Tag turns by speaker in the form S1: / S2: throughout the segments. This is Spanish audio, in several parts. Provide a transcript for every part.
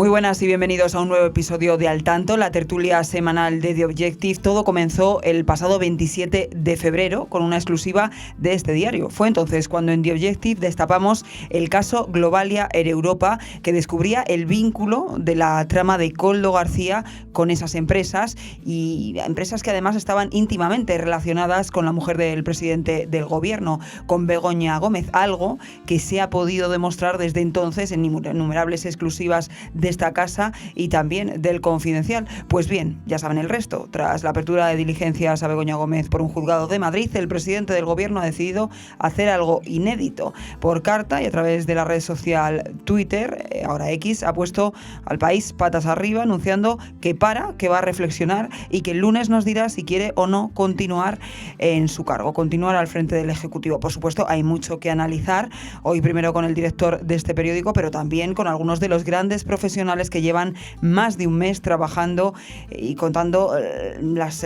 S1: Muy buenas y bienvenidos a un nuevo episodio de Al Tanto, la tertulia semanal de The Objective. Todo comenzó el pasado 27 de febrero con una exclusiva de este diario. Fue entonces cuando en The Objective destapamos el caso Globalia Air Europa, que descubría el vínculo de la trama de Koldo García con esas empresas, y empresas que además estaban íntimamente relacionadas con la mujer del presidente del gobierno, con Begoña Gómez, algo que se ha podido demostrar desde entonces en innumerables exclusivas de esta casa y también del Confidencial. Pues bien, ya saben el resto. Tras la apertura de diligencias a Begoña Gómez por un juzgado de Madrid, el presidente del gobierno ha decidido hacer algo inédito. Por carta y a través de la red social Twitter, ahora X, ha puesto al país patas arriba anunciando que va a reflexionar y que el lunes nos dirá si quiere o no continuar en su cargo, continuar al frente del Ejecutivo. Por supuesto, hay mucho que analizar. Hoy primero con el director de este periódico, pero también con algunos de los grandes profesionales que llevan más de un mes trabajando y contando las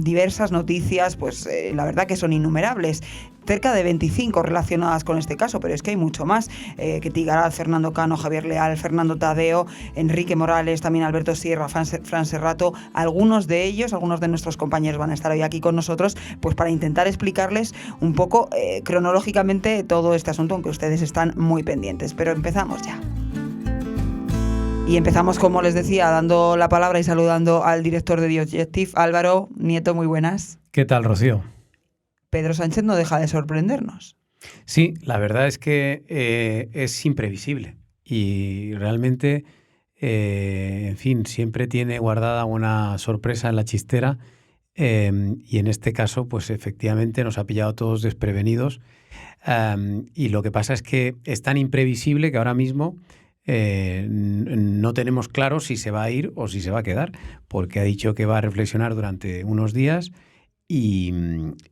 S1: diversas noticias, pues la verdad que son innumerables. Cerca de 25 relacionadas con este caso, pero es que hay mucho más. Ketty Garat, Fernando Cano, Javier Leal, Fernando Tadeo, Enrique Morales, también Alberto Sierra, Fran Serrato. Algunos de nuestros compañeros van a estar hoy aquí con nosotros, pues para intentar explicarles un poco cronológicamente todo este asunto, aunque ustedes están muy pendientes. Pero empezamos ya. Y empezamos, como les decía, dando la palabra y saludando al director de The Objective, Álvaro Nieto. Muy buenas.
S2: ¿Qué tal, Rocío?
S1: Pedro Sánchez no deja de sorprendernos.
S2: Sí, la verdad es que es imprevisible y realmente, en fin, siempre tiene guardada una sorpresa en la chistera, y en este caso, pues efectivamente nos ha pillado a todos desprevenidos, y lo que pasa es que es tan imprevisible que ahora mismo no tenemos claro si se va a ir o si se va a quedar, porque ha dicho que va a reflexionar durante unos días y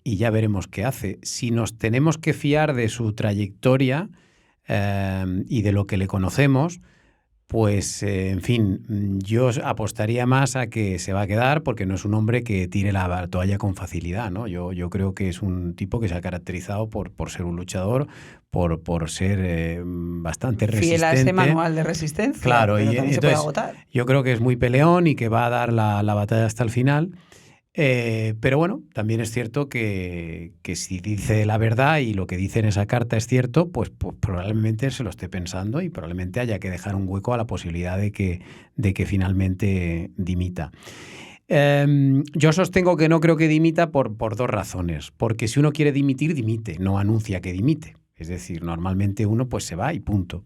S2: ya veremos qué hace. Si nos tenemos que fiar de su trayectoria y de lo que le conocemos, pues en fin, yo apostaría más a que se va a quedar, porque no es un hombre que tire la toalla con facilidad, ¿no? Yo creo que es un tipo que se ha caracterizado por ser un luchador, por ser bastante resistente.
S1: Fiel a ese manual de resistencia.
S2: Claro,
S1: pero
S2: y
S1: también se puede agotar.
S2: yo creo que es muy peleón y que va a dar la batalla hasta el final. Pero bueno, también es cierto que si dice la verdad y lo que dice en esa carta es cierto, pues probablemente se lo esté pensando y probablemente haya que dejar un hueco a la posibilidad de que finalmente dimita. Yo sostengo que no creo que dimita por dos razones. Porque si uno quiere dimitir, dimite, no anuncia que dimite. Es decir, normalmente uno pues se va y punto.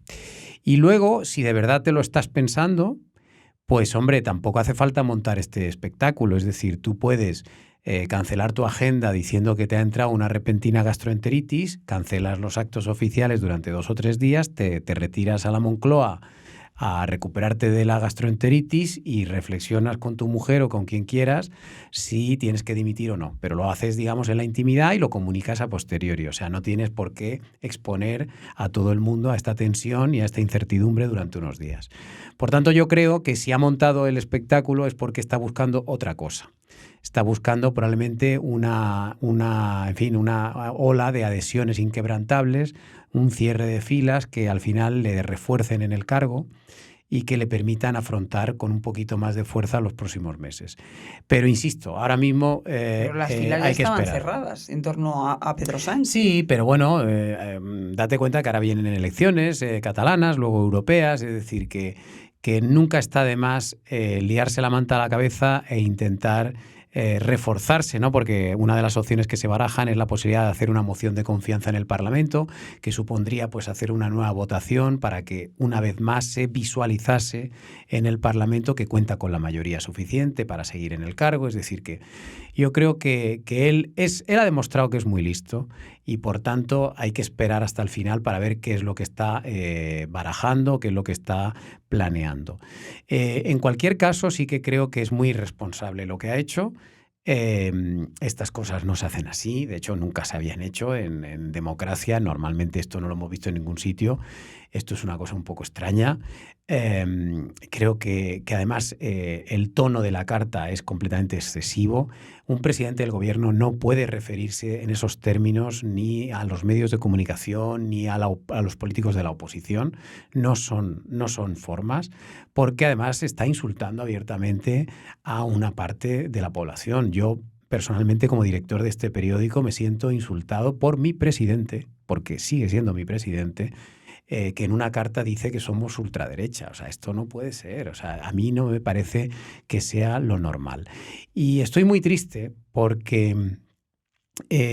S2: Y luego, si de verdad te lo estás pensando, pues hombre, tampoco hace falta montar este espectáculo. Es decir, tú puedes cancelar tu agenda diciendo que te ha entrado una repentina gastroenteritis, cancelas los actos oficiales durante 2 o 3 días, te retiras a la Moncloa a recuperarte de la gastroenteritis y reflexionas con tu mujer o con quien quieras si tienes que dimitir o no. Pero lo haces, digamos, en la intimidad y lo comunicas a posteriori. O sea, no tienes por qué exponer a todo el mundo a esta tensión y a esta incertidumbre durante unos días. Por tanto, yo creo que si ha montado el espectáculo es porque está buscando otra cosa. Está buscando probablemente una ola de adhesiones inquebrantables, un cierre de filas que al final le refuercen en el cargo y que le permitan afrontar con un poquito más de fuerza los próximos meses. Pero insisto, ahora mismo
S1: pero las filas
S2: hay que
S1: estaban
S2: esperar.
S1: Cerradas en torno a Pedro Sánchez.
S2: Sí, pero bueno, date cuenta que ahora vienen elecciones catalanas, luego europeas, es decir, que nunca está de más liarse la manta a la cabeza e intentar reforzarse, ¿no? Porque una de las opciones que se barajan es la posibilidad de hacer una moción de confianza en el Parlamento, que supondría pues hacer una nueva votación para que una vez más se visualizase en el Parlamento que cuenta con la mayoría suficiente para seguir en el cargo. Es decir, que yo creo que él ha demostrado que es muy listo y por tanto hay que esperar hasta el final para ver qué es lo que está barajando, qué es lo que está planeando. En cualquier caso, sí que creo que es muy irresponsable lo que ha hecho. Estas cosas no se hacen así, de hecho nunca se habían hecho en democracia, normalmente esto no lo hemos visto en ningún sitio. Esto es una cosa un poco extraña. Creo que además el tono de la carta es completamente excesivo. Un presidente del gobierno no puede referirse en esos términos ni a los medios de comunicación ni a los políticos de la oposición. No son formas, porque además está insultando abiertamente a una parte de la población. Yo personalmente, como director de este periódico, me siento insultado por mi presidente, porque sigue siendo mi presidente, que en una carta dice que somos ultraderecha. O sea, esto no puede ser. O sea, a mí no me parece que sea lo normal. Y estoy muy triste porque,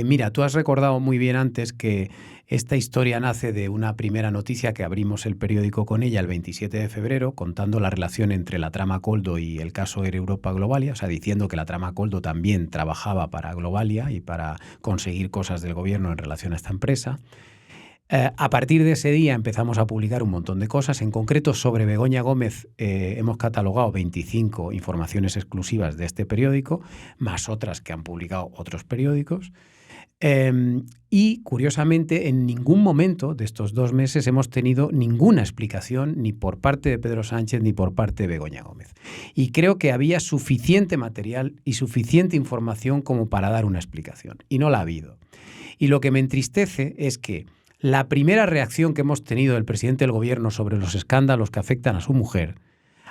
S2: mira, tú has recordado muy bien antes que esta historia nace de una primera noticia que abrimos el periódico con ella el 27 de febrero, contando la relación entre la trama Koldo y el caso Air Europa Globalia, o sea, diciendo que la trama Koldo también trabajaba para Globalia y para conseguir cosas del gobierno en relación a esta empresa. A partir de ese día empezamos a publicar un montón de cosas. En concreto, sobre Begoña Gómez hemos catalogado 25 informaciones exclusivas de este periódico, más otras que han publicado otros periódicos. Y, curiosamente, en ningún momento de estos 2 meses hemos tenido ninguna explicación ni por parte de Pedro Sánchez ni por parte de Begoña Gómez. Y creo que había suficiente material y suficiente información como para dar una explicación. Y no la ha habido. Y lo que me entristece es que la primera reacción que hemos tenido del presidente del gobierno sobre los escándalos que afectan a su mujer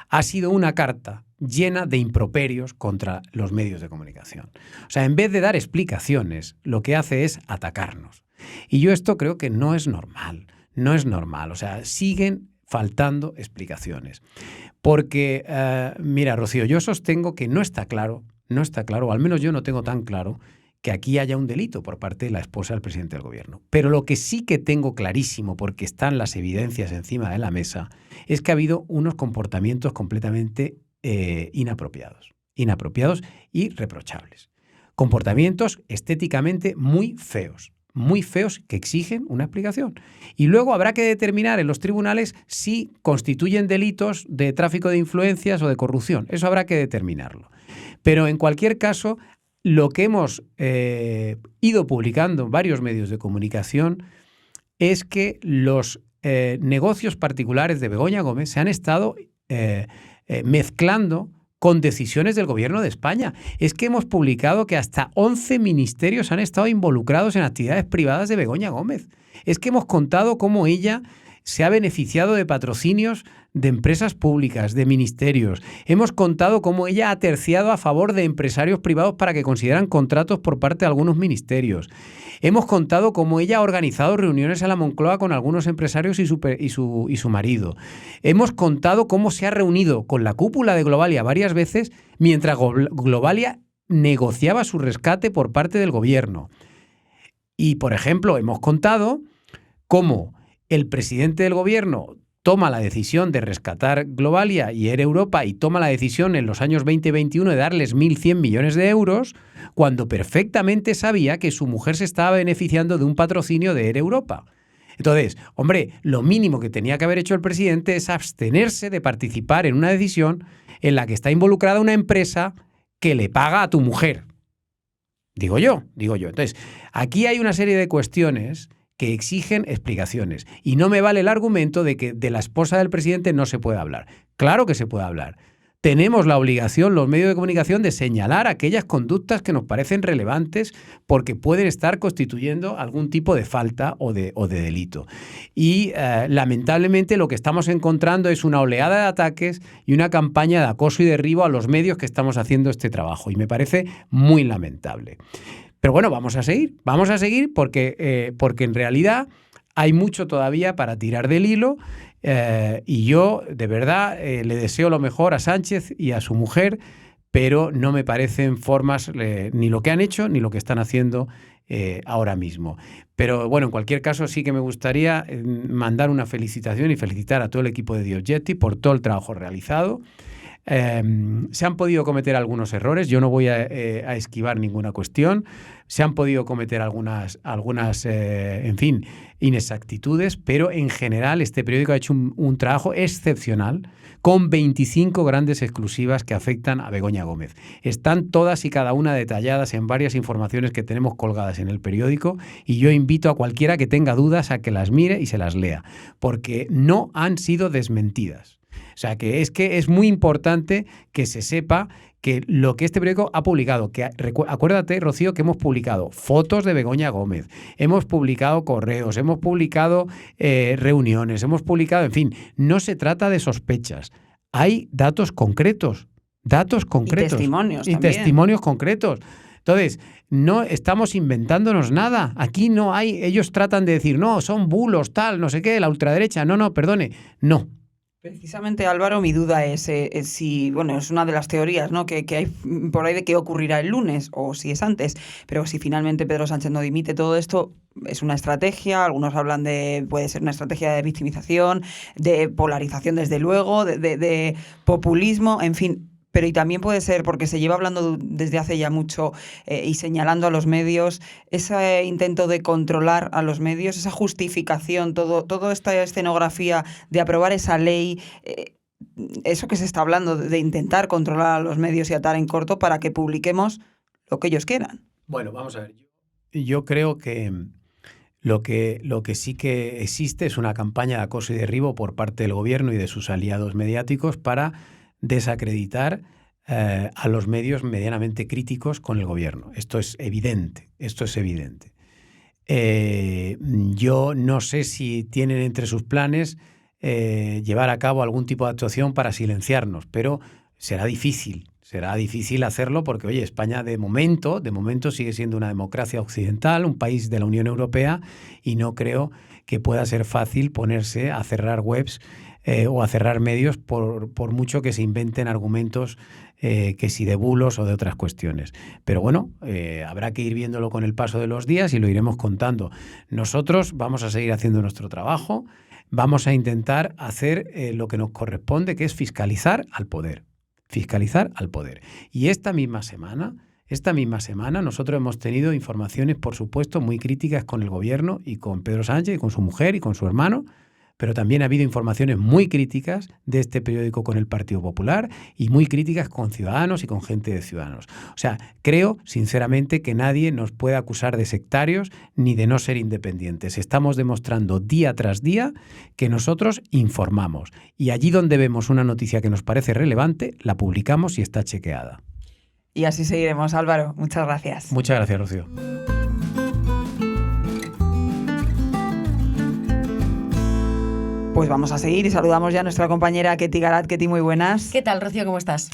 S2: ha sido una carta llena de improperios contra los medios de comunicación. O sea, en vez de dar explicaciones, lo que hace es atacarnos. Y yo esto creo que no es normal. No es normal. O sea, siguen faltando explicaciones. Porque, mira, Rocío, yo sostengo que no está claro, o al menos yo no tengo tan claro, que aquí haya un delito por parte de la esposa del presidente del gobierno. Pero lo que sí que tengo clarísimo, porque están las evidencias encima de la mesa, es que ha habido unos comportamientos completamente inapropiados y reprochables. Comportamientos estéticamente muy feos que exigen una explicación. Y luego habrá que determinar en los tribunales si constituyen delitos de tráfico de influencias o de corrupción. Eso habrá que determinarlo. Pero en cualquier caso, lo que hemos ido publicando en varios medios de comunicación es que los negocios particulares de Begoña Gómez se han estado mezclando con decisiones del gobierno de España. Es que hemos publicado que hasta 11 ministerios han estado involucrados en actividades privadas de Begoña Gómez. Es que hemos contado cómo ella se ha beneficiado de patrocinios de empresas públicas, de ministerios. Hemos contado cómo ella ha terciado a favor de empresarios privados para que consideran contratos por parte de algunos ministerios. Hemos contado cómo ella ha organizado reuniones en la Moncloa con algunos empresarios y su marido. Hemos contado cómo se ha reunido con la cúpula de Globalia varias veces mientras Globalia negociaba su rescate por parte del gobierno. Y, por ejemplo, hemos contado cómo el presidente del gobierno toma la decisión de rescatar Globalia y Air Europa y toma la decisión en los años 20 y 21 de darles 1.100 millones de euros cuando perfectamente sabía que su mujer se estaba beneficiando de un patrocinio de Air Europa. Entonces, hombre, lo mínimo que tenía que haber hecho el presidente es abstenerse de participar en una decisión en la que está involucrada una empresa que le paga a tu mujer. Digo yo. Entonces, aquí hay una serie de cuestiones que exigen explicaciones. Y no me vale el argumento de que de la esposa del presidente no se puede hablar. Claro que se puede hablar. Tenemos la obligación, los medios de comunicación, de señalar aquellas conductas que nos parecen relevantes porque pueden estar constituyendo algún tipo de falta o de delito. Y lamentablemente lo que estamos encontrando es una oleada de ataques y una campaña de acoso y derribo a los medios que estamos haciendo este trabajo. Y me parece muy lamentable. Pero bueno, vamos a seguir porque en realidad hay mucho todavía para tirar del hilo y yo de verdad le deseo lo mejor a Sánchez y a su mujer, pero no me parecen formas ni lo que han hecho ni lo que están haciendo ahora mismo. Pero bueno, en cualquier caso sí que me gustaría mandar una felicitación y felicitar a todo el equipo de The Objective por todo el trabajo realizado. Se han podido cometer algunos errores, yo no voy a esquivar ninguna cuestión, se han podido cometer algunas en fin, inexactitudes, pero en general este periódico ha hecho un trabajo excepcional con 25 grandes exclusivas que afectan a Begoña Gómez. Están todas y cada una detalladas en varias informaciones que tenemos colgadas en el periódico y yo invito a cualquiera que tenga dudas a que las mire y se las lea, porque no han sido desmentidas. O sea, que es muy importante que se sepa que lo que este periódico ha publicado, que acuérdate, Rocío, que hemos publicado fotos de Begoña Gómez, hemos publicado correos, hemos publicado reuniones, hemos publicado, en fin, no se trata de sospechas, hay datos concretos. Y
S1: testimonios
S2: y
S1: también.
S2: Testimonios concretos. Entonces, no estamos inventándonos nada. Aquí no hay, ellos tratan de decir, no, son bulos, tal, no sé qué, la ultraderecha. No, perdone, no.
S1: Precisamente, Álvaro, mi duda es si, bueno, es una de las teorías, ¿no?, que hay por ahí de qué ocurrirá el lunes o si es antes, pero si finalmente Pedro Sánchez no dimite, todo esto es una estrategia, algunos hablan puede ser una estrategia de victimización, de polarización desde luego, de populismo, en fin. Pero y también puede ser, porque se lleva hablando desde hace ya mucho y señalando a los medios, ese intento de controlar a los medios, esa justificación, toda esta escenografía de aprobar esa ley, eso que se está hablando de intentar controlar a los medios y atar en corto para que publiquemos lo que ellos quieran.
S2: Bueno, vamos a ver. Yo creo que lo que sí que existe es una campaña de acoso y derribo por parte del gobierno y de sus aliados mediáticos para desacreditar a los medios medianamente críticos con el gobierno. Esto es evidente. Yo no sé si tienen entre sus planes llevar a cabo algún tipo de actuación para silenciarnos, pero será difícil hacerlo porque, oye, España de momento sigue siendo una democracia occidental, un país de la Unión Europea, y no creo que pueda ser fácil ponerse a cerrar webs o a cerrar medios por mucho que se inventen argumentos que si de bulos o de otras cuestiones. Pero bueno, habrá que ir viéndolo con el paso de los días y lo iremos contando. Nosotros vamos a seguir haciendo nuestro trabajo, vamos a intentar hacer lo que nos corresponde, que es fiscalizar al poder. Y esta misma semana nosotros hemos tenido informaciones, por supuesto, muy críticas con el gobierno y con Pedro Sánchez y con su mujer y con su hermano, pero también ha habido informaciones muy críticas de este periódico con el Partido Popular y muy críticas con Ciudadanos y con gente de Ciudadanos. O sea, creo sinceramente que nadie nos puede acusar de sectarios ni de no ser independientes. Estamos demostrando día tras día que nosotros informamos y allí donde vemos una noticia que nos parece relevante, la publicamos y está chequeada.
S1: Y así seguiremos, Álvaro. Muchas gracias.
S2: Muchas gracias, Rocío.
S1: Pues vamos a seguir y saludamos ya a nuestra compañera Ketty Garat. Ketty, muy buenas.
S3: ¿Qué tal, Rocío? ¿Cómo estás?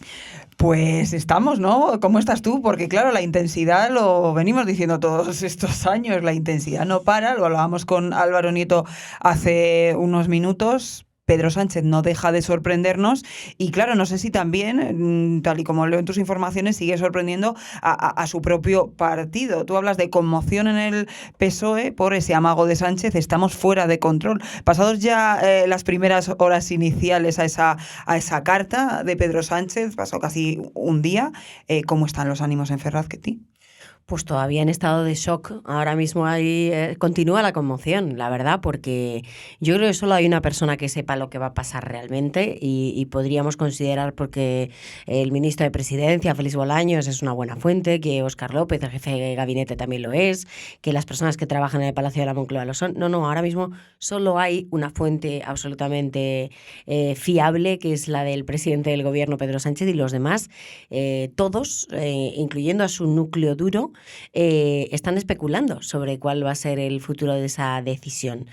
S1: Pues estamos, ¿no? ¿Cómo estás tú? Porque claro, la intensidad, lo venimos diciendo todos estos años, la intensidad no para, lo hablábamos con Álvaro Nieto hace unos minutos. Pedro Sánchez no deja de sorprendernos y claro, no sé si también, tal y como leo en tus informaciones, sigue sorprendiendo a su propio partido. Tú hablas de conmoción en el PSOE por ese amago de Sánchez, estamos fuera de control. Pasados ya las primeras horas iniciales a esa carta de Pedro Sánchez, pasó casi un día, ¿cómo están los ánimos en Ferraz, Ketty?
S3: Pues todavía en estado de shock. Ahora mismo ahí continúa la conmoción, la verdad, porque yo creo que solo hay una persona que sepa lo que va a pasar realmente y podríamos considerar, porque el ministro de Presidencia, Félix Bolaños, es una buena fuente, que Óscar López, el jefe de gabinete, también lo es, que las personas que trabajan en el Palacio de la Moncloa lo son. No, ahora mismo solo hay una fuente absolutamente fiable, que es la del presidente del gobierno, Pedro Sánchez, y los demás, todos, incluyendo a su núcleo duro, están especulando sobre cuál va a ser el futuro de esa decisión.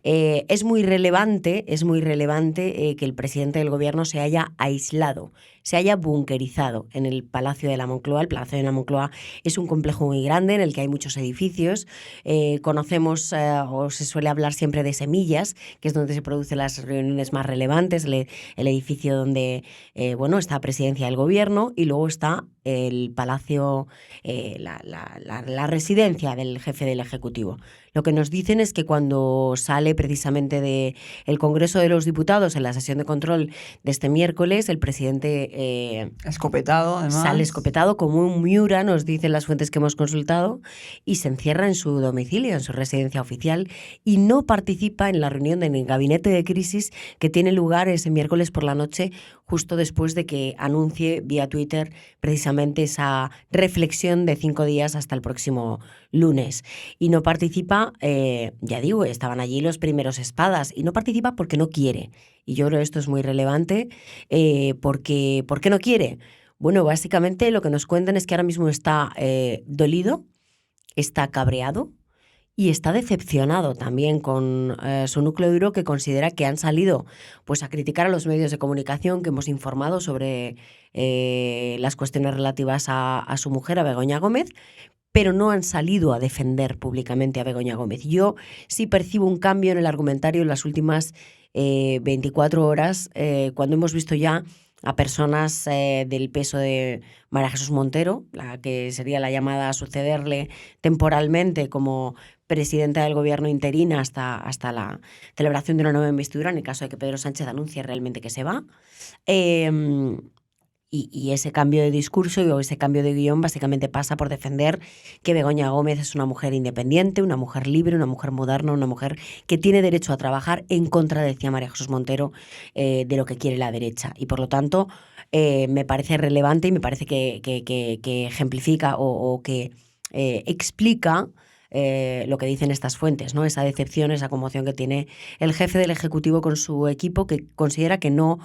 S3: Es muy relevante que el presidente del gobierno se haya aislado, se haya bunkerizado en el Palacio de la Moncloa. El Palacio de la Moncloa es un complejo muy grande en el que hay muchos edificios. Conocemos o se suele hablar siempre de Semillas, que es donde se producen las reuniones más relevantes, el edificio donde está Presidencia del Gobierno, y luego está el palacio, la residencia del jefe del Ejecutivo. Lo que nos dicen es que cuando sale precisamente del Congreso de los Diputados en la sesión de control de este miércoles, el presidente
S1: escopetado, además.
S3: Sale escopetado como un Miura, nos dicen las fuentes que hemos consultado, y se encierra en su domicilio, en su residencia oficial, y no participa en la reunión del gabinete de crisis que tiene lugar ese miércoles por la noche, justo después de que anuncie vía Twitter precisamente esa reflexión de 5 días hasta el próximo lunes. Y no participa, ya digo, estaban allí los primeros espadas, y no participa porque no quiere. Y yo creo que esto es muy relevante, ¿por qué no quiere? Bueno, básicamente lo que nos cuentan es que ahora mismo está dolido, está cabreado y está decepcionado también con su núcleo duro, que considera que han salido pues, a criticar a los medios de comunicación que hemos informado sobre las cuestiones relativas a su mujer, a Begoña Gómez, pero no han salido a defender públicamente a Begoña Gómez. Yo sí percibo un cambio en el argumentario en las últimas 24 horas, cuando hemos visto ya a personas del peso de María Jesús Montero, la que sería la llamada a sucederle temporalmente como presidenta del gobierno interina hasta la celebración de una nueva investidura, en el caso de que Pedro Sánchez anuncie realmente que se va. Y ese cambio de discurso o ese cambio de guión básicamente pasa por defender que Begoña Gómez es una mujer independiente, una mujer libre, una mujer moderna, una mujer que tiene derecho a trabajar, en contra, decía María Jesús Montero, de lo que quiere la derecha. Y por lo tanto, me parece relevante y me parece que ejemplifica o que explica lo que dicen estas fuentes, ¿no? Esa decepción, esa conmoción que tiene el jefe del Ejecutivo con su equipo, que considera que no,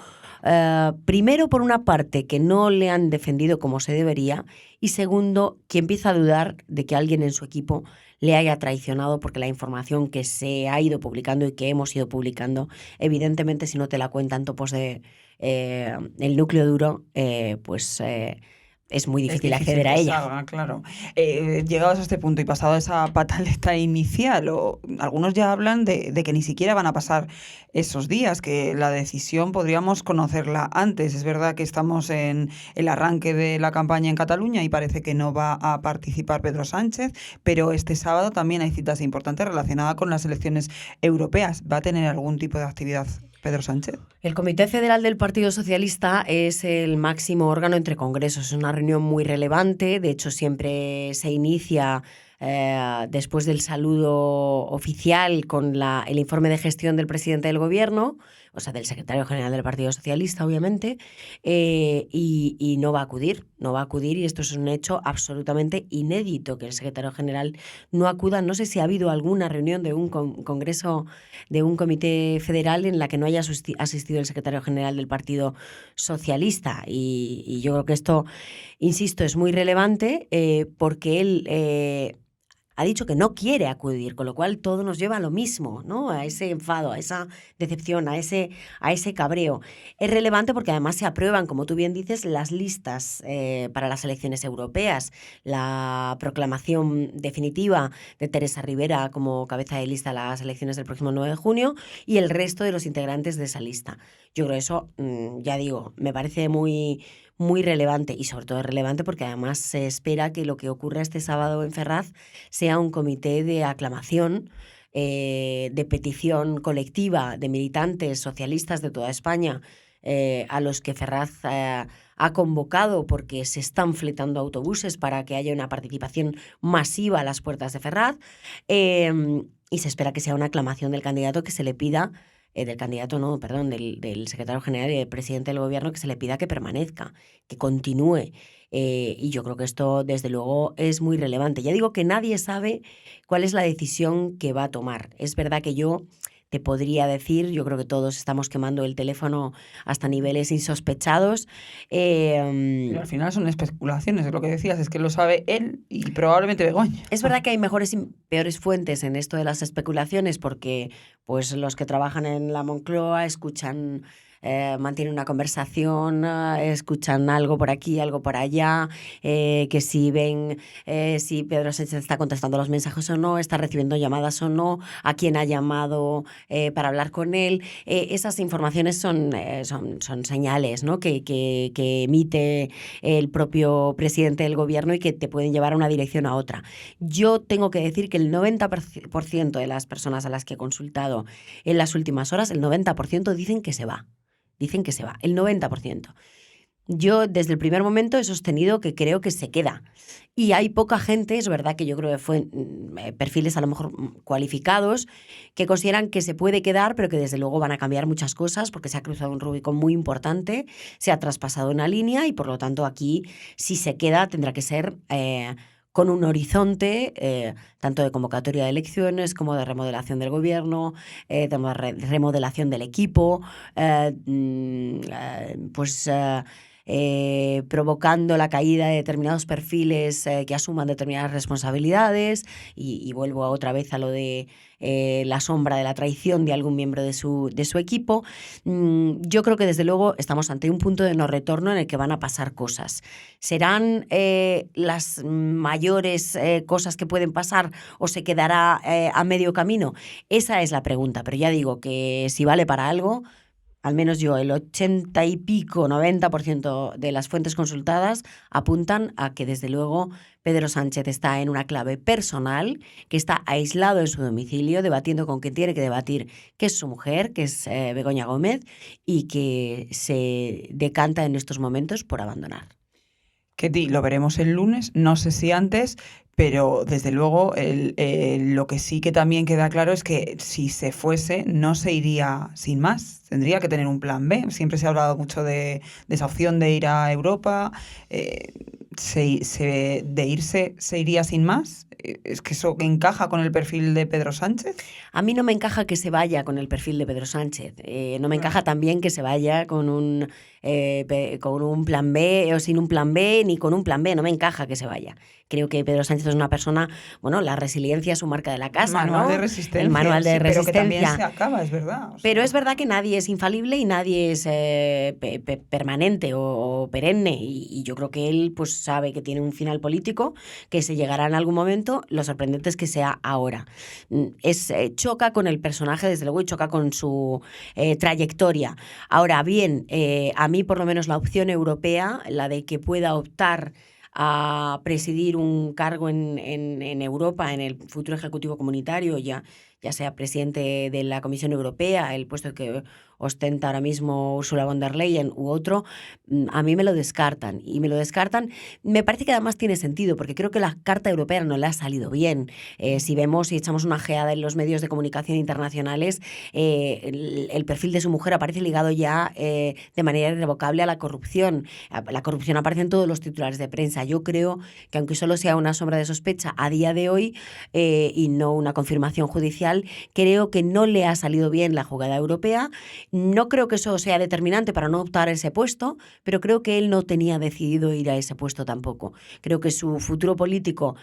S3: primero por una parte, que no le han defendido como se debería, y segundo, que empieza a dudar de que alguien en su equipo le haya traicionado, porque la información que se ha ido publicando y que hemos ido publicando, evidentemente si no te la cuentan topos de el núcleo duro, es muy difícil acceder a ella.
S1: Salga, claro. Llegados a este punto y pasado esa pataleta inicial, algunos ya hablan de que ni siquiera van a pasar esos días, que la decisión podríamos conocerla antes. Es verdad que estamos en el arranque de la campaña en Cataluña y parece que no va a participar Pedro Sánchez, pero este sábado también hay citas importantes relacionadas con las elecciones europeas. ¿Va a tener algún tipo de actividad Pedro Sánchez?
S3: El Comité Federal del Partido Socialista es el máximo órgano entre congresos. Es una reunión muy relevante. De hecho, siempre se inicia después del saludo oficial con el informe de gestión del presidente del Gobierno, o sea, del secretario general del Partido Socialista, obviamente, y no va a acudir, y esto es un hecho absolutamente inédito, que el secretario general no acuda. No sé si ha habido alguna reunión de un congreso, de un comité federal en la que no haya asistido el secretario general del Partido Socialista, y yo creo que esto, insisto, es muy relevante porque él ha dicho que no quiere acudir, con lo cual todo nos lleva a lo mismo, ¿no? A ese enfado, a esa decepción, a ese cabreo. Es relevante porque además se aprueban, como tú bien dices, las listas para las elecciones europeas, la proclamación definitiva de Teresa Rivera como cabeza de lista a las elecciones del próximo 9 de junio y el resto de los integrantes de esa lista. Yo creo que eso, ya digo, me parece muy relevante, y sobre todo es relevante porque además se espera que lo que ocurra este sábado en Ferraz sea un comité de aclamación, de petición colectiva de militantes socialistas de toda España, a los que Ferraz ha convocado, porque se están fletando autobuses para que haya una participación masiva a las puertas de Ferraz, y se espera que sea una aclamación del candidato, que se le pida del secretario general y del presidente del gobierno, que se le pida que permanezca, que continúe. Y yo creo que esto, desde luego, es muy relevante. Ya digo que nadie sabe cuál es la decisión que va a tomar. Es verdad que yo te podría decir, yo creo que todos estamos quemando el teléfono hasta niveles insospechados.
S1: Pero al final son especulaciones, es lo que decías, es que lo sabe él y probablemente Begoña.
S3: Es verdad que hay mejores y peores fuentes en esto de las especulaciones, porque pues los que trabajan en la Moncloa escuchan mantienen una conversación, escuchan algo por aquí, algo por allá, que si ven si Pedro Sánchez está contestando los mensajes o no, está recibiendo llamadas o no, a quién ha llamado para hablar con él. Esas informaciones son señales, ¿no? que emite el propio presidente del gobierno y que te pueden llevar a una dirección a otra. Yo tengo que decir que el 90% de las personas a las que he consultado en las últimas horas, el 90% dicen que se va. Dicen que se va, el 90%. Yo desde el primer momento he sostenido que creo que se queda. Y hay poca gente, es verdad que yo creo que fue perfiles a lo mejor cualificados, que consideran que se puede quedar, pero que desde luego van a cambiar muchas cosas porque se ha cruzado un Rubicón muy importante, se ha traspasado una línea y por lo tanto aquí, si se queda, tendrá que ser con un horizonte tanto de convocatoria de elecciones como de remodelación del gobierno, de remodelación del equipo, provocando la caída de determinados perfiles que asuman determinadas responsabilidades y vuelvo otra vez a lo de la sombra de la traición de algún miembro de su equipo. Yo creo que desde luego estamos ante un punto de no retorno en el que van a pasar cosas. ¿Serán las mayores cosas que pueden pasar o se quedará a medio camino? Esa es la pregunta, pero ya digo que si vale para algo, al menos yo, el 80 y pico, 90% de las fuentes consultadas apuntan a que desde luego Pedro Sánchez está en una clave personal, que está aislado en su domicilio, debatiendo con quien tiene que debatir, que es su mujer, que es Begoña Gómez, y que se decanta en estos momentos por abandonar.
S1: Ketty, lo veremos el lunes, no sé si antes, pero desde luego lo que sí que también queda claro es que si se fuese no se iría sin más, tendría que tener un plan B. Siempre se ha hablado mucho de esa opción de ir a Europa, de irse se iría sin más. ¿Es que eso encaja con el perfil de Pedro Sánchez?
S3: A mí no me encaja que se vaya con el perfil de Pedro Sánchez. No me encaja también que se vaya con un plan B o sin un plan B, ni con un plan B. No me encaja que se vaya. Creo que Pedro Sánchez es una persona, bueno, la resiliencia es su marca de la casa,
S1: el manual
S3: ¿no?
S1: de resistencia.
S3: El manual de resistencia.
S1: Pero que también se acaba, es verdad.
S3: Pero es verdad que nadie es infalible y nadie es permanente o perenne. Y yo creo que él pues sabe que tiene un final político, que se llegará en algún momento. Lo sorprendente es que sea ahora. Choca con el personaje, desde luego, y choca con su trayectoria. Ahora bien, a mí por lo menos la opción europea, la de que pueda optar a presidir un cargo en Europa, en el futuro Ejecutivo Comunitario, ya sea presidente de la Comisión Europea, el puesto que ostenta ahora mismo Ursula von der Leyen u otro, a mí me lo descartan. Y me lo descartan, me parece que además tiene sentido, porque creo que la Carta Europea no le ha salido bien. Si vemos y echamos una ojeada en los medios de comunicación internacionales, el perfil de su mujer aparece ligado ya de manera irrevocable a la corrupción. La corrupción aparece en todos los titulares de prensa. Yo creo que aunque solo sea una sombra de sospecha a día de hoy y no una confirmación judicial, creo que no le ha salido bien la jugada europea. No creo que eso sea determinante para no optar a ese puesto, pero creo que él no tenía decidido ir a ese puesto tampoco. Creo que su futuro político,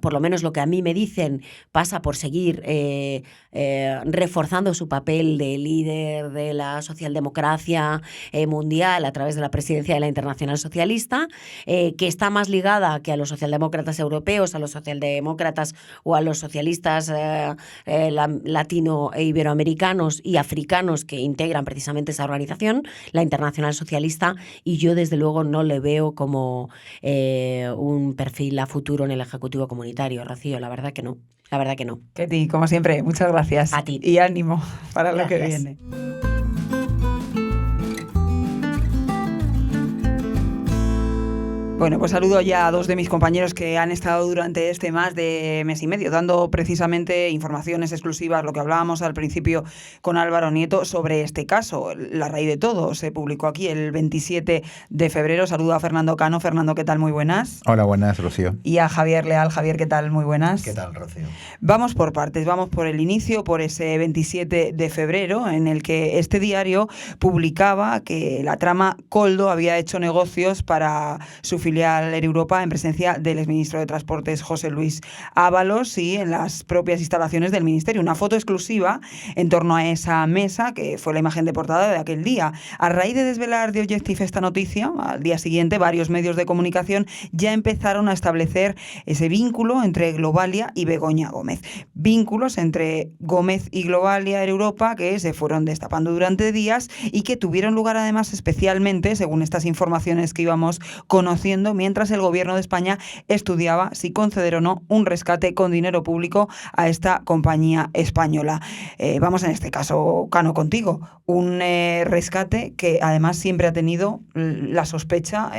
S3: por lo menos lo que a mí me dicen, pasa por seguir reforzando su papel de líder de la socialdemocracia mundial a través de la presidencia de la Internacional Socialista, que está más ligada que a los socialdemócratas europeos, a los socialdemócratas o a los socialistas latino e iberoamericanos y africanos que integran precisamente esa organización, la Internacional Socialista, y yo desde luego no le veo como un perfil a futuro en el Ejecutivo Comunitario, Rocío, la verdad que no. La verdad que no.
S1: Ketty, como siempre, muchas gracias.
S3: A ti.
S1: Y ánimo para
S3: Gracias.
S1: lo que viene. Bueno, pues saludo ya a dos de mis compañeros que han estado durante este más de mes y medio dando precisamente informaciones exclusivas, lo que hablábamos al principio con Álvaro Nieto sobre este caso. La raíz de todo se publicó aquí el 27 de febrero. Saludo a Fernando Cano. Fernando, ¿qué tal? Muy buenas.
S4: Hola, buenas, Rocío.
S1: Y a Javier Leal. Javier, ¿qué tal? Muy buenas.
S5: ¿Qué tal, Rocío?
S1: Vamos por partes, vamos por el inicio, por ese 27 de febrero en el que este diario publicaba que la trama Koldo había hecho negocios para su filial Air Europa en presencia del exministro de Transportes José Luis Ábalos y en las propias instalaciones del Ministerio. Una foto exclusiva en torno a esa mesa, que fue la imagen de portada de aquel día. A raíz de desvelar The Objective esta noticia, al día siguiente varios medios de comunicación ya empezaron a establecer ese vínculo entre Globalia y Begoña Gómez. Vínculos entre Gómez y Globalia Air Europa que se fueron destapando durante días y que tuvieron lugar además especialmente, según estas informaciones que íbamos conociendo, mientras el Gobierno de España estudiaba si conceder o no un rescate con dinero público a esta compañía española. Vamos en este caso, Cano, contigo. Un rescate que además siempre ha tenido la sospecha,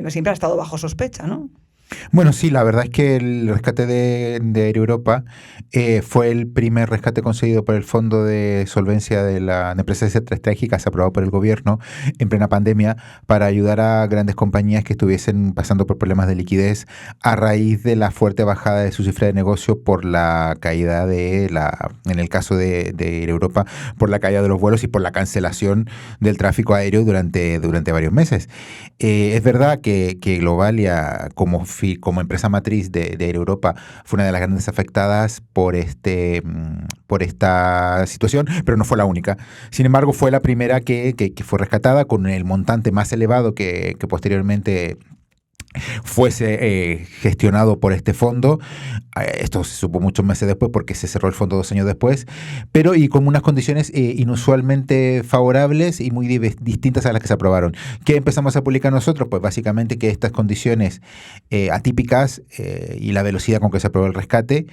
S1: siempre ha estado bajo sospecha, ¿no?
S4: Bueno, sí, la verdad es que el rescate de Air Europa fue el primer rescate conseguido por el Fondo de Solvencia de Empresas Estratégicas aprobado por el gobierno en plena pandemia para ayudar a grandes compañías que estuviesen pasando por problemas de liquidez a raíz de la fuerte bajada de su cifra de negocio por la caída en el caso de Air Europa, por la caída de los vuelos y por la cancelación del tráfico aéreo durante varios meses. Es verdad que Globalia, como empresa matriz de Air Europa, fue una de las grandes afectadas por esta situación, pero no fue la única. Sin embargo, fue la primera que fue rescatada con el montante más elevado que posteriormente fuese gestionado por este fondo. Esto se supo muchos meses después porque se cerró el fondo 2 años después, pero y con unas condiciones inusualmente favorables y muy distintas a las que se aprobaron. ¿Qué empezamos a publicar nosotros? Pues básicamente que estas condiciones atípicas y la velocidad con que se aprobó el rescate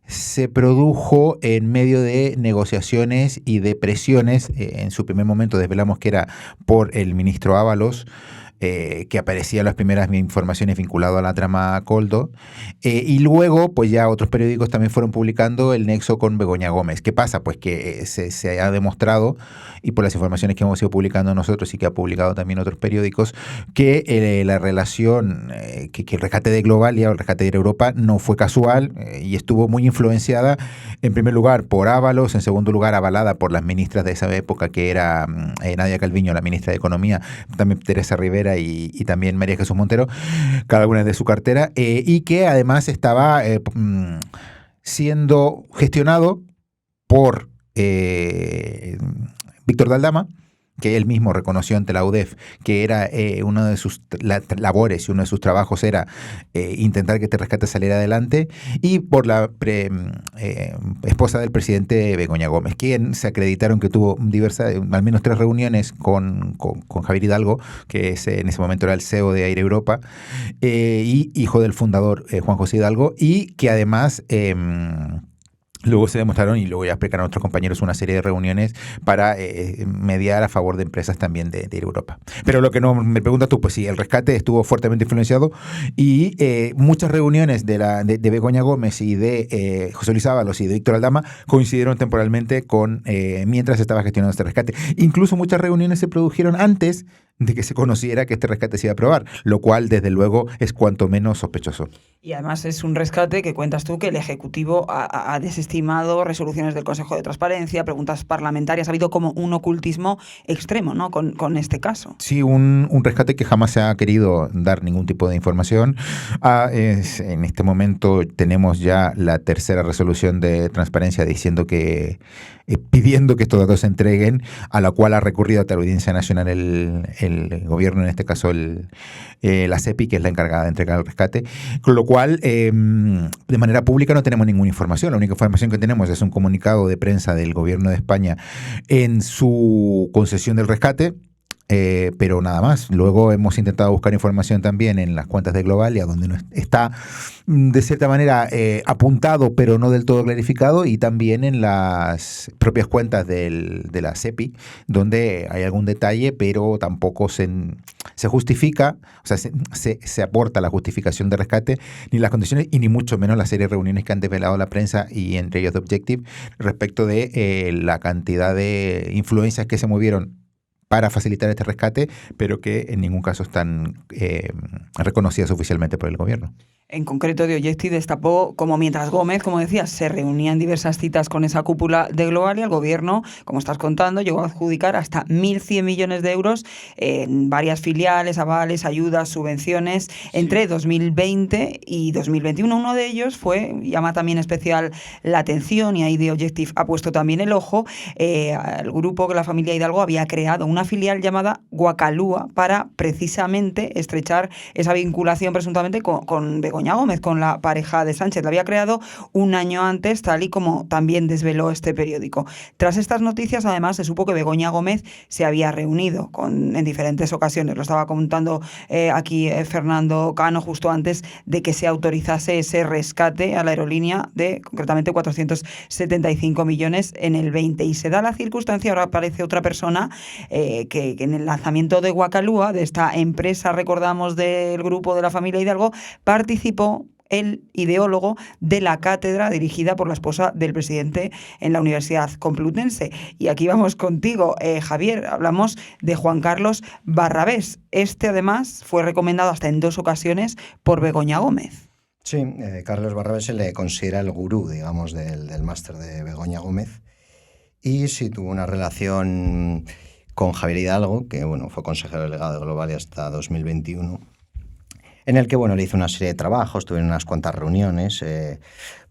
S4: se produjo en medio de negociaciones y de presiones. En su primer momento desvelamos que era por el ministro Ábalos, que aparecían las primeras informaciones vinculadas a la trama Coldo, y luego pues ya otros periódicos también fueron publicando el nexo con Begoña Gómez. ¿Qué pasa? Pues que se ha demostrado, y por las informaciones que hemos ido publicando nosotros y que ha publicado también otros periódicos, que la relación, que el rescate de Globalia o el rescate de Europa no fue casual y estuvo muy influenciada, en primer lugar por Ábalos, en segundo lugar avalada por las ministras de esa época, que era Nadia Calviño, la ministra de Economía, también Teresa Rivera y también María Jesús Montero, cada una de su cartera, y que además estaba siendo gestionado por Víctor de Aldama, que él mismo reconoció ante la UDEF que era una de sus labores y uno de sus trabajos era intentar que este rescate saliera adelante, y por la esposa del presidente Begoña Gómez, quien se acreditaron que tuvo al menos 3 reuniones con Javier Hidalgo, que en ese momento era el CEO de Air Europa, y hijo del fundador Juan José Hidalgo, y que además luego se demostraron, y luego ya explicaron a otros compañeros, una serie de reuniones para mediar a favor de empresas también de Air Europa. Pero lo que no me preguntas tú, pues sí, el rescate estuvo fuertemente influenciado, y muchas reuniones de Begoña Gómez y de José Luis Ábalos y de Víctor Aldama coincidieron temporalmente con mientras se estaba gestionando este rescate. Incluso muchas reuniones se produjeron antes de que se conociera que este rescate se iba a aprobar, lo cual desde luego es cuanto menos sospechoso.
S1: Y además es un rescate que cuentas tú que el Ejecutivo ha desestimado resoluciones del Consejo de Transparencia, preguntas parlamentarias. Ha habido como un ocultismo extremo, ¿no?, con este caso.
S4: Sí, un rescate que jamás se ha querido dar ningún tipo de información. En este momento tenemos ya la tercera resolución de transparencia diciendo que pidiendo que estos datos se entreguen, a la cual ha recurrido ante la Audiencia Nacional el gobierno, en este caso la CEPI, que es la encargada de entregar el rescate, con lo cual de manera pública no tenemos ninguna información. La única información que tenemos es un comunicado de prensa del gobierno de España en su concesión del rescate, pero nada más. Luego hemos intentado buscar información también en las cuentas de Globalia, donde no está de cierta manera apuntado, pero no del todo clarificado, y también en las propias cuentas de la CEPI, donde hay algún detalle, pero tampoco se justifica, o sea, se aporta la justificación de rescate, ni las condiciones, y ni mucho menos la serie de reuniones que han desvelado la prensa, y entre ellos The Objective, respecto de la cantidad de influencias que se movieron para facilitar este rescate, pero que en ningún caso están reconocidas oficialmente por el gobierno.
S1: En concreto, The Objective destapó como mientras Gómez, como decías, se reunía en diversas citas con esa cúpula de Globalia, el gobierno, como estás contando, llegó a adjudicar hasta 1.100 millones de euros en varias filiales, avales, ayudas, subvenciones entre 2020 y 2021. Uno de ellos llama también especial la atención, y ahí The Objective ha puesto también el ojo, al grupo que la familia Hidalgo había creado una filial llamada Guacalúa para precisamente estrechar esa vinculación presuntamente con Begoña Gómez, con la pareja de Sánchez. La había creado un año antes, tal y como también desveló este periódico. Tras estas noticias, además, se supo que Begoña Gómez se había reunido en diferentes ocasiones. Lo estaba contando aquí Fernando Cano justo antes de que se autorizase ese rescate a la aerolínea de, concretamente, 475 millones en el 20. Y se da la circunstancia, ahora aparece otra persona, que en el lanzamiento de Guacalúa, de esta empresa, recordamos, del grupo de la familia Hidalgo, participó el ideólogo de la cátedra dirigida por la esposa del presidente en la Universidad Complutense. Y aquí vamos contigo, Javier. Hablamos de Juan Carlos Barrabés. Este, además, fue recomendado hasta en 2 ocasiones por Begoña Gómez.
S5: Sí, Carlos Barrabés se le considera el gurú, digamos, del máster de Begoña Gómez. Y sí tuvo una relación con Javier Hidalgo, que fue consejero delegado de Globalia hasta 2021. En el que le hizo una serie de trabajos, tuvieron unas cuantas reuniones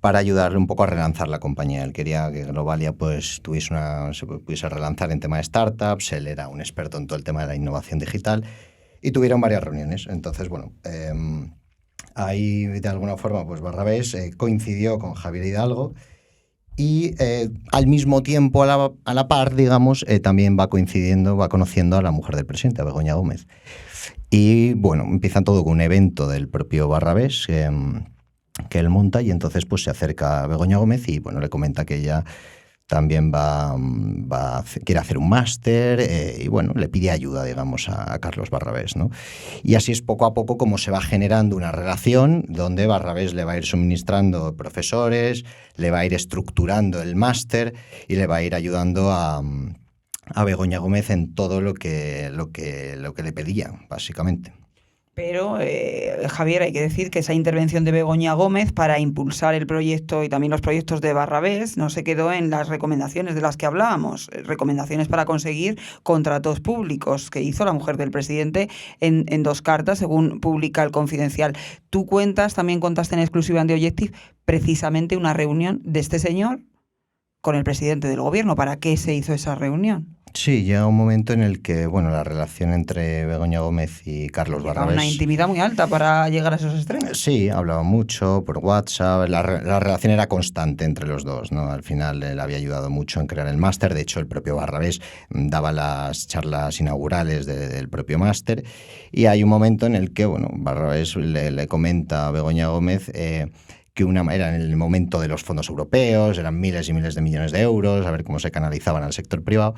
S5: para ayudarle un poco a relanzar la compañía. Él quería que Globalia se pudiese relanzar en tema de startups, él era un experto en todo el tema de la innovación digital, y tuvieron varias reuniones. Entonces, ahí de alguna forma Barrabés coincidió con Javier Hidalgo, y al mismo tiempo, a la par, digamos, también va conociendo a la mujer del presidente, a Begoña Gómez. Y empiezan todo con un evento del propio Barrabés que él monta, y entonces se acerca a Begoña Gómez y le comenta que ella también quiere hacer un máster, y le pide ayuda, digamos, a Carlos Barrabés, ¿no? Y así es poco a poco como se va generando una relación donde Barrabés le va a ir suministrando profesores, le va a ir estructurando el máster y le va a ir ayudando a Begoña Gómez en todo lo que le pedía, básicamente.
S1: Pero, Javier, hay que decir que esa intervención de Begoña Gómez para impulsar el proyecto y también los proyectos de Barrabés no se quedó en las recomendaciones de las que hablábamos, recomendaciones para conseguir contratos públicos que hizo la mujer del presidente en 2 cartas, según publica El Confidencial. Tú también contaste en exclusiva en The Objective, precisamente una reunión de este señor con el presidente del gobierno. ¿Para qué se hizo esa reunión?
S5: Sí, llega un momento en el que, la relación entre Begoña Gómez y Carlos Barrabés...
S1: Una intimidad muy alta para llegar a esos extremos.
S5: Sí, hablaba mucho por WhatsApp, la relación era constante entre los dos, ¿no? Al final él había ayudado mucho en crear el máster, de hecho el propio Barrabés daba las charlas inaugurales del propio máster, y hay un momento en el que, Barrabés le comenta a Begoña Gómez... que era en el momento de los fondos europeos, eran miles y miles de millones de euros, a ver cómo se canalizaban al sector privado.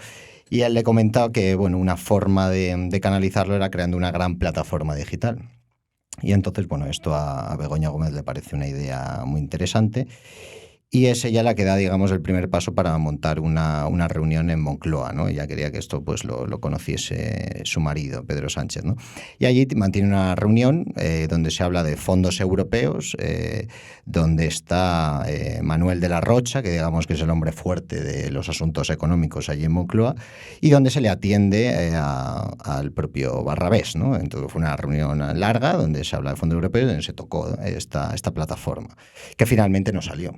S5: Y él le comentaba que una forma de canalizarlo era creando una gran plataforma digital. Y entonces, esto a Begoña Gómez le parece una idea muy interesante. Y es ella la que da, digamos, el primer paso para montar una reunión en Moncloa, ¿no? Ella quería que esto lo conociese su marido, Pedro Sánchez, ¿no? Y allí mantiene una reunión donde se habla de fondos europeos, donde está Manuel de la Rocha, que digamos que es el hombre fuerte de los asuntos económicos allí en Moncloa, y donde se le atiende al propio Barrabés, ¿no? Entonces fue una reunión larga donde se habla de fondos europeos, donde se tocó esta plataforma, que finalmente no salió.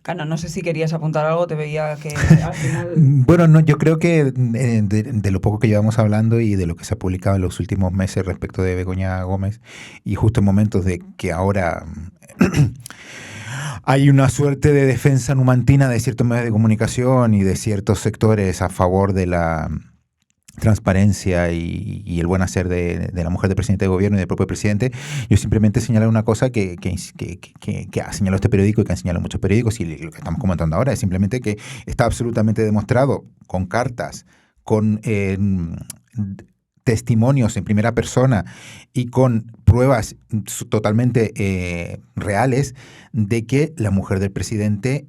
S1: Cano, no sé si querías apuntar algo, te veía que al final...
S4: No, yo creo que de lo poco que llevamos hablando y de lo que se ha publicado en los últimos meses respecto de Begoña Gómez, y justo en momentos de que ahora hay una suerte de defensa numantina de ciertos medios de comunicación y de ciertos sectores a favor de la transparencia y el buen hacer de la mujer del presidente de gobierno y del propio presidente, yo simplemente señalo una cosa que ha señalado este periódico y que han señalado muchos periódicos, y lo que estamos comentando ahora es simplemente que está absolutamente demostrado con cartas, con testimonios en primera persona y con pruebas totalmente reales de que la mujer del presidente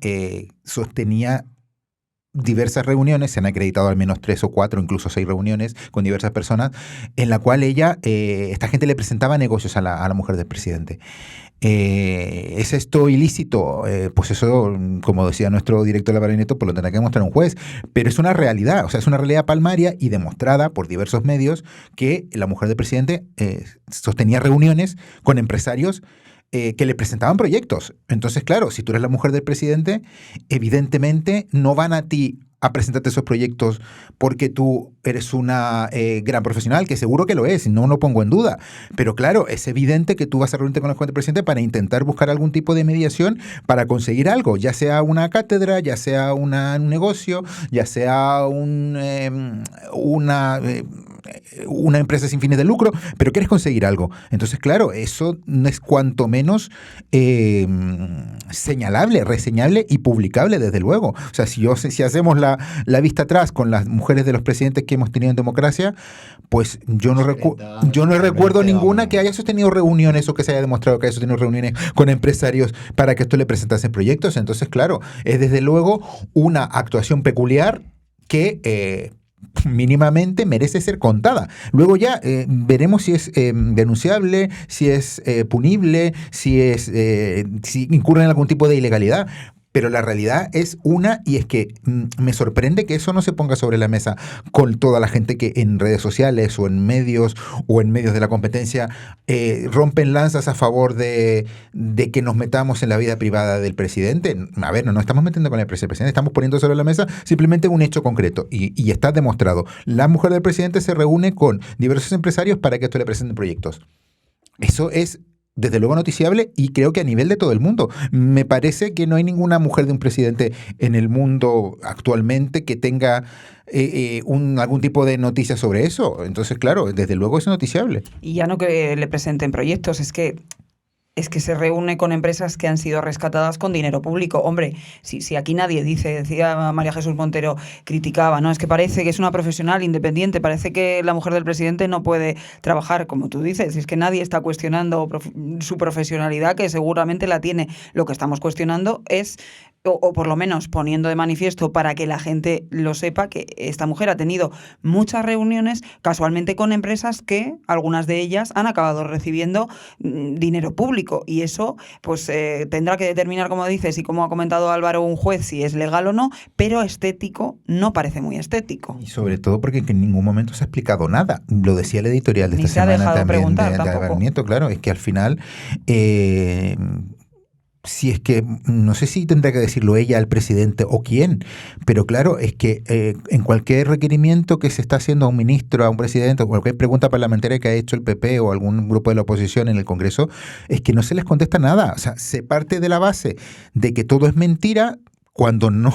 S4: sostenía diversas reuniones, se han acreditado al menos 3 o 4, incluso 6 reuniones con diversas personas, en la cual esta gente le presentaba negocios a la mujer del presidente. ¿Es esto ilícito? Pues eso, como decía nuestro director Álvaro Nieto, pues lo tendrá que demostrar un juez. Pero es una realidad, o sea, es una realidad palmaria y demostrada por diversos medios que la mujer del presidente sostenía reuniones con empresarios que le presentaban proyectos. Entonces, claro, si tú eres la mujer del presidente, evidentemente no van a ti a presentarte esos proyectos porque tú eres una gran profesional, que seguro que lo es, no lo pongo en duda. Pero claro, es evidente que tú vas a reunirte con la mujer del presidente para intentar buscar algún tipo de mediación para conseguir algo, ya sea una cátedra, ya sea un negocio, ya sea una empresa sin fines de lucro, pero quieres conseguir algo. Entonces, claro, eso no es cuanto menos señalable, reseñable y publicable, desde luego. O sea, si hacemos la vista atrás con las mujeres de los presidentes que hemos tenido en democracia, pues yo no recuerdo ninguna que haya sostenido reuniones o que se haya demostrado que haya sostenido reuniones con empresarios para que esto le presentasen proyectos. Entonces, claro, es desde luego una actuación peculiar que mínimamente merece ser contada. Luego ya veremos si es denunciable, si es punible, si incurre en algún tipo de ilegalidad. Pero la realidad es una, y es que me sorprende que eso no se ponga sobre la mesa con toda la gente que en redes sociales o en medios de la competencia rompen lanzas a favor de que nos metamos en la vida privada del presidente. A ver, no nos estamos metiendo con el presidente, estamos poniendo sobre la mesa simplemente un hecho concreto y está demostrado. La mujer del presidente se reúne con diversos empresarios para que esto le presenten proyectos. Eso es desde luego noticiable y creo que a nivel de todo el mundo. Me parece que no hay ninguna mujer de un presidente en el mundo actualmente que tenga algún tipo de noticia sobre eso. Entonces, claro, desde luego es noticiable.
S1: Y ya no que le presenten proyectos, es que se reúne con empresas que han sido rescatadas con dinero público. Hombre, si aquí nadie decía María Jesús Montero, criticaba, ¿no? Es que parece que es una profesional independiente, parece que la mujer del presidente no puede trabajar, como tú dices, es que nadie está cuestionando su profesionalidad, que seguramente la tiene. Lo que estamos cuestionando es, o por lo menos poniendo de manifiesto para que la gente lo sepa, que esta mujer ha tenido muchas reuniones casualmente con empresas que algunas de ellas han acabado recibiendo dinero público, y eso pues tendrá que determinar, como dices y como ha comentado Álvaro, un juez si es legal o no, pero estético no parece muy estético.
S4: Y sobre todo porque en ningún momento se ha explicado nada. Lo decía el editorial de esta semana también de Álvaro Nieto, claro, es que al final si es que, no sé si tendrá que decirlo ella al presidente o quién, pero claro, es que en cualquier requerimiento que se está haciendo a un ministro, a un presidente, o cualquier pregunta parlamentaria que ha hecho el PP o algún grupo de la oposición en el Congreso, es que no se les contesta nada. O sea, se parte de la base de que todo es mentira, cuando no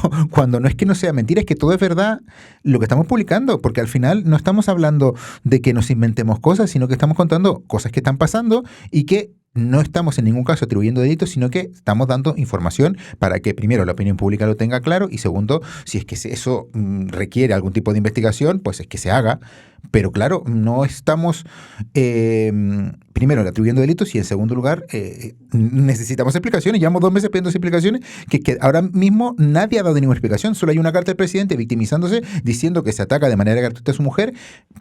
S4: es que no sea mentira, es que todo es verdad lo que estamos publicando, porque al final no estamos hablando de que nos inventemos cosas, sino que estamos contando cosas que están pasando y que no estamos en ningún caso atribuyendo delitos, sino que estamos dando información para que, primero, la opinión pública lo tenga claro y, segundo, si es que eso requiere algún tipo de investigación, pues es que se haga. Pero claro, no estamos, primero, atribuyendo delitos y, en segundo lugar, necesitamos explicaciones. Llevamos 2 meses pidiendo explicaciones que ahora mismo nadie ha dado ninguna explicación. Solo hay una carta del presidente victimizándose, diciendo que se ataca de manera gratuita a su mujer,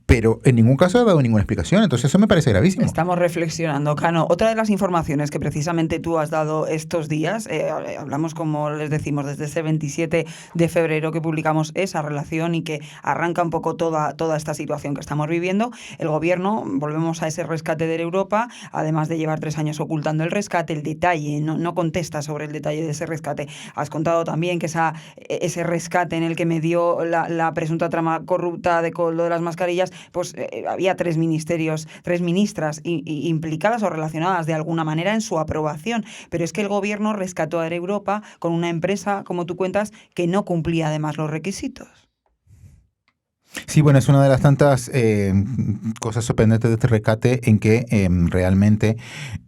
S4: pero en ningún caso ha dado ninguna explicación. Entonces eso me parece gravísimo.
S1: Estamos reflexionando, Cano. Otra de las informaciones que precisamente tú has dado estos días, hablamos, como les decimos, desde ese 27 de febrero que publicamos esa relación y que arranca un poco toda esta situación que estamos viviendo. El gobierno, volvemos a ese rescate de Europa, además de llevar 3 años ocultando el rescate, el detalle, no contesta sobre el detalle de ese rescate. Has contado también que ese rescate en el que me dio la presunta trama corrupta de lo de las mascarillas, pues había 3 ministerios, 3 ministras implicadas o relacionadas de alguna manera en su aprobación. Pero es que el gobierno rescató a Air Europa con una empresa, como tú cuentas, que no cumplía además los requisitos.
S4: Sí, bueno, es una de las tantas cosas sorprendentes de este rescate en que realmente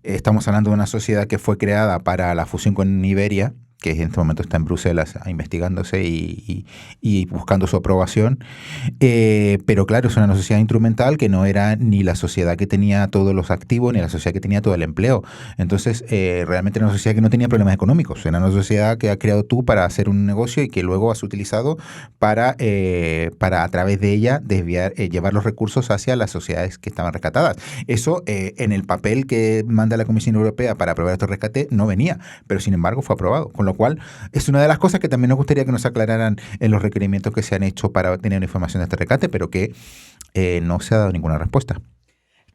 S4: estamos hablando de una sociedad que fue creada para la fusión con Iberia, que en este momento está en Bruselas investigándose y buscando su aprobación. Pero claro, es una sociedad instrumental que no era ni la sociedad que tenía todos los activos, ni la sociedad que tenía todo el empleo. Entonces, realmente era una sociedad que no tenía problemas económicos. Era una sociedad que has creado tú para hacer un negocio y que luego has utilizado para a través de ella desviar, llevar los recursos hacia las sociedades que estaban rescatadas. Eso en el papel que manda la Comisión Europea para aprobar estos rescates no venía, pero sin embargo fue aprobado. Con lo cual, es una de las cosas que también nos gustaría que nos aclararan en los requerimientos que se han hecho para tener información de este rescate, pero que no se ha dado ninguna respuesta.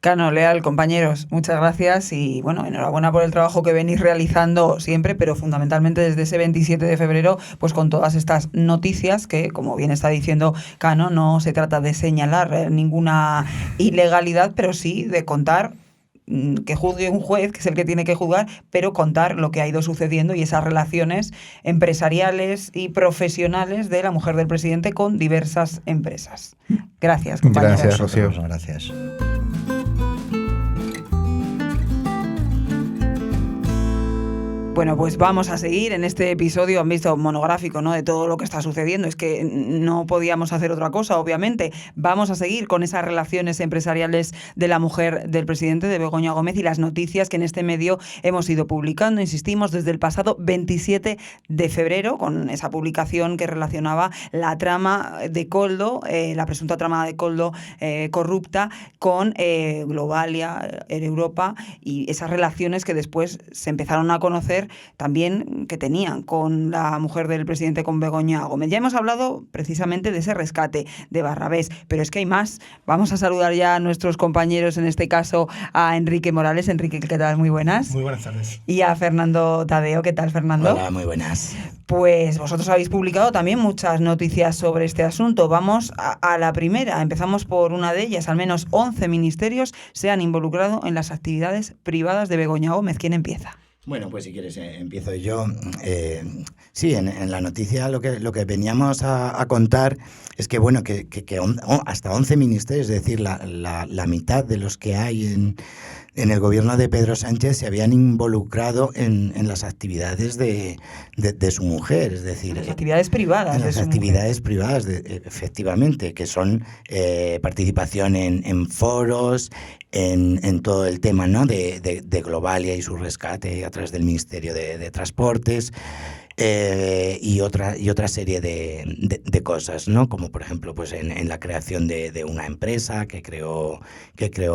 S1: Cano, Leal, compañeros, muchas gracias y bueno, enhorabuena por el trabajo que venís realizando siempre, pero fundamentalmente desde ese 27 de febrero, pues con todas estas noticias que, como bien está diciendo Cano, no se trata de señalar ninguna ilegalidad, pero sí de contar, que juzgue un juez, que es el que tiene que juzgar, pero contar lo que ha ido sucediendo y esas relaciones empresariales y profesionales de la mujer del presidente con diversas empresas. Gracias, compañeros.
S4: Gracias, Rocío.
S5: Gracias.
S1: Bueno, pues vamos a seguir en este episodio, han visto, monográfico, ¿no?, de todo lo que está sucediendo. Es que no podíamos hacer otra cosa, obviamente. Vamos a seguir con esas relaciones empresariales de la mujer del presidente, de Begoña Gómez, y las noticias que en este medio hemos ido publicando, insistimos, desde el pasado 27 de febrero, con esa publicación que relacionaba la trama de Koldo, la presunta trama de Koldo corrupta, con Globalia, Europa, y esas relaciones que después se empezaron a conocer también que tenían con la mujer del presidente, con Begoña Gómez. Ya hemos hablado precisamente de ese rescate de Barrabés, pero es que hay más. Vamos a saludar ya a nuestros compañeros, en este caso a Enrique Morales. Enrique, ¿qué tal? Muy buenas.
S6: Muy buenas tardes.
S1: Y a Fernando Tadeo. ¿Qué tal, Fernando?
S7: Hola, muy buenas.
S1: Pues vosotros habéis publicado también muchas noticias sobre este asunto. Vamos a la primera. Empezamos por una de ellas. Al menos 11 ministerios se han involucrado en las actividades privadas de Begoña Gómez. ¿Quién empieza?
S7: Bueno, pues si quieres empiezo yo. Sí, en la noticia lo que veníamos a contar es que, bueno, que hasta 11 ministerios, es decir, la mitad de los que hay en el gobierno de Pedro Sánchez, se habían involucrado en las actividades de su mujer, es decir...
S1: Las actividades privadas.
S7: En las actividades privadas, efectivamente, que son participación en foros, en todo el tema, ¿no?, de Globalia y su rescate a través del Ministerio de Transportes, y otra serie de cosas, ¿no? Como por ejemplo, pues en la creación de una empresa que creó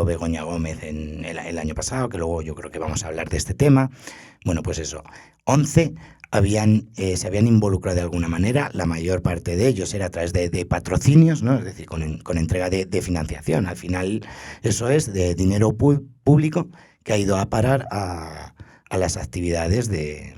S7: Begoña Gómez en el año pasado, que luego yo creo que vamos a hablar de este tema. Bueno, pues eso, 11 se habían involucrado de alguna manera. La mayor parte de ellos era a través de patrocinios, ¿no? Es decir, con entrega de financiación. Al final, eso es de dinero público que ha ido a parar a las actividades de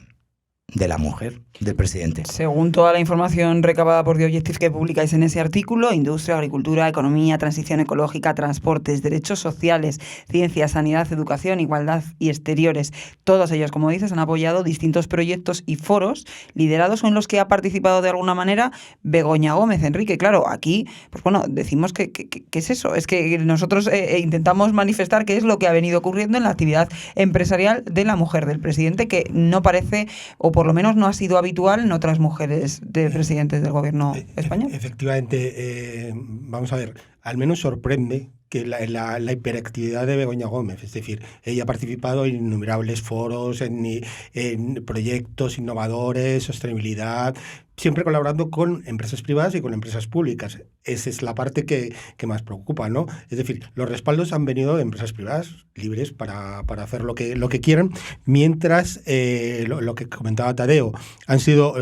S7: la mujer del presidente.
S1: Según toda la información recabada por The Objective que publicáis en ese artículo, industria, agricultura, economía, transición ecológica, transportes, derechos sociales, ciencia, sanidad, educación, igualdad y exteriores, todos ellos, como dices, han apoyado distintos proyectos y foros liderados o en los que ha participado de alguna manera Begoña Gómez. Enrique, claro, aquí, pues bueno, decimos que es eso, es que nosotros intentamos manifestar qué es lo que ha venido ocurriendo en la actividad empresarial de la mujer del presidente, que no parece, o por lo menos no ha sido habitual en otras mujeres de presidentes del gobierno español.
S6: Efectivamente, vamos a ver, al menos sorprende que la hiperactividad de Begoña Gómez, es decir, ella ha participado en innumerables foros, en proyectos innovadores, sostenibilidad, siempre colaborando con empresas privadas y con empresas públicas. Esa es la parte que más preocupa, ¿no? Es decir, los respaldos han venido de empresas privadas libres para hacer lo que quieran, mientras lo que comentaba Tadeo, han sido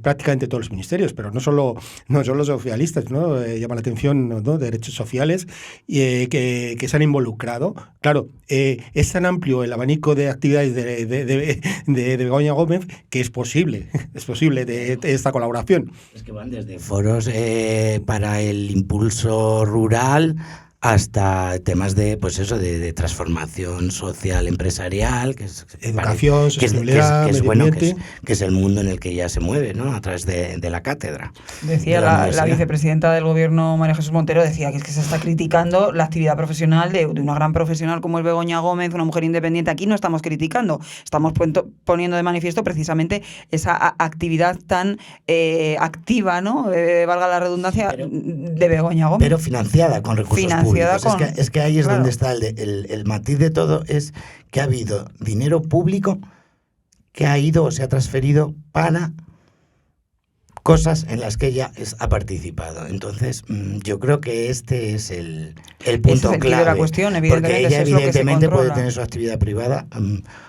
S6: prácticamente todos los ministerios, pero no solo los socialistas, ¿no? Llama la atención, ¿no?, derechos sociales que se han involucrado. Claro, es tan amplio el abanico de actividades de Begoña Gómez que es posible de esta colaboración.
S7: Es que van desde foros para el impulso rural hasta temas de, pues eso, de transformación social empresarial, que es
S6: educación, sostenibilidad, medio ambiente.
S7: Que es el mundo en el que ella se mueve, ¿no? A través de la cátedra.
S1: Decía la vicepresidenta del Gobierno, María Jesús Montero, decía que es que se está criticando la actividad profesional de una gran profesional como es Begoña Gómez, una mujer independiente. Aquí no estamos criticando, estamos poniendo de manifiesto precisamente esa actividad tan activa, ¿no? Valga la redundancia, de Begoña Gómez.
S7: Pero financiada con recursos públicos. Es que ahí es donde está el matiz de todo, es que ha habido dinero público que ha ido o se ha transferido para cosas en las que ella ha participado. Entonces, yo creo que este es el punto clave.
S1: De la cuestión, evidentemente,
S7: porque ella evidentemente puede
S1: controla.
S7: tener su actividad privada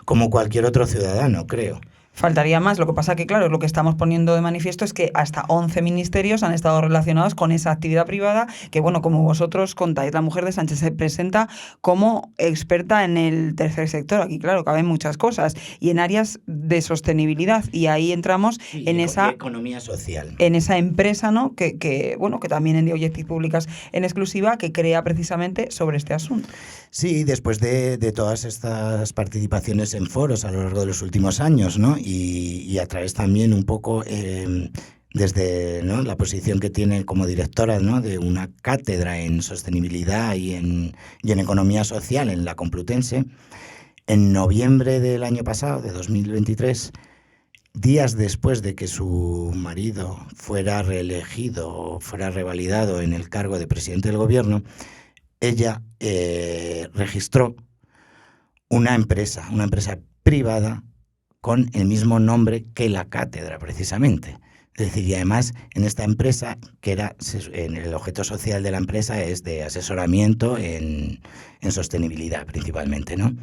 S7: como cualquier otro ciudadano, creo.
S1: Faltaría más. Lo que pasa que, claro, lo que estamos poniendo de manifiesto es que hasta 11 ministerios han estado relacionados con esa actividad privada que, bueno, como vosotros contáis, la mujer de Sánchez se presenta como experta en el tercer sector. Aquí, claro, caben muchas cosas. Y en áreas de sostenibilidad. Y ahí entramos en esa
S7: economía social.
S1: En esa empresa, ¿no? Que también en The Objective publicas en exclusiva, que crea precisamente sobre este asunto.
S7: Sí, después de todas estas participaciones en foros a lo largo de los últimos años, ¿no? Y a través también un poco desde, ¿no?, la posición que tiene como directora, ¿no?, de una cátedra en sostenibilidad y en economía social en la Complutense, en noviembre del año pasado, de 2023, días después de que su marido fuera reelegido o fuera revalidado en el cargo de presidente del gobierno, ella registró una empresa privada con el mismo nombre que la cátedra, precisamente. Es decir, y además en esta empresa, el objeto social de la empresa es de asesoramiento en sostenibilidad principalmente, ¿no?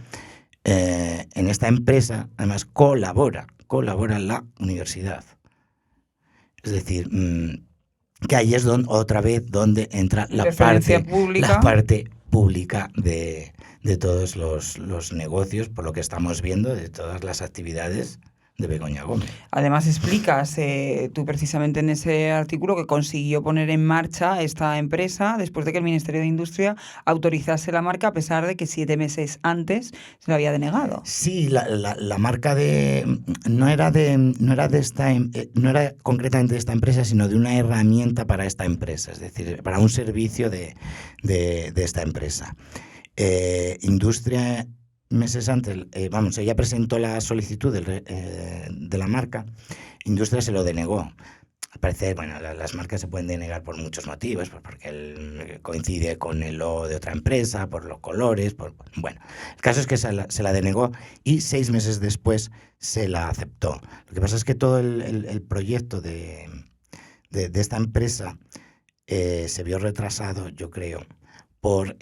S7: En esta empresa, además, colabora la universidad. Es decir, que ahí es otra vez donde entra la parte pública de todos los negocios, por lo que estamos viendo, de todas las actividades de Begoña Gómez.
S1: Además explicas tú precisamente en ese artículo que consiguió poner en marcha esta empresa después de que el Ministerio de Industria autorizase la marca, a pesar de que 7 meses antes se la había denegado.
S7: Sí, la marca no era concretamente de esta empresa, sino de una herramienta para esta empresa, es decir, para un servicio de esta empresa. Industria, meses antes, ella presentó la solicitud de la marca, Industria se lo denegó. Parece, las marcas se pueden denegar por muchos motivos, porque coincide con el logo de otra empresa, por los colores, el caso es que se la denegó y 6 meses después se la aceptó. Lo que pasa es que todo el proyecto de esta empresa se vio retrasado, yo creo, por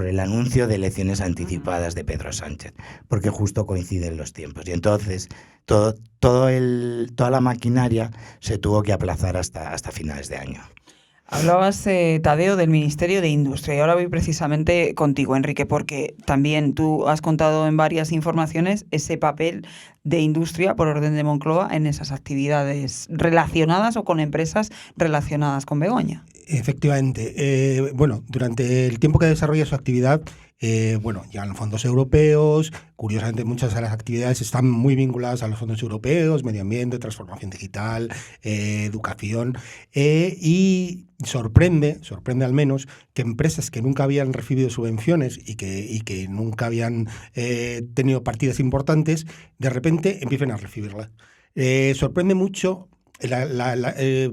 S7: el anuncio de elecciones anticipadas de Pedro Sánchez, porque justo coinciden los tiempos. Y entonces toda la maquinaria se tuvo que aplazar hasta finales de año.
S1: Hablabas, Tadeo, del Ministerio de Industria, y ahora voy precisamente contigo, Enrique, porque también tú has contado en varias informaciones ese papel de Industria por orden de Moncloa en esas actividades relacionadas o con empresas relacionadas con Begoña.
S6: Efectivamente. Durante el tiempo que desarrolla su actividad, llegan fondos europeos. Curiosamente, muchas de las actividades están muy vinculadas a los fondos europeos, medio ambiente, transformación digital, educación, y sorprende al menos que empresas que nunca habían recibido subvenciones y que nunca habían tenido partidas importantes, de repente empiecen a recibirlas. Sorprende mucho.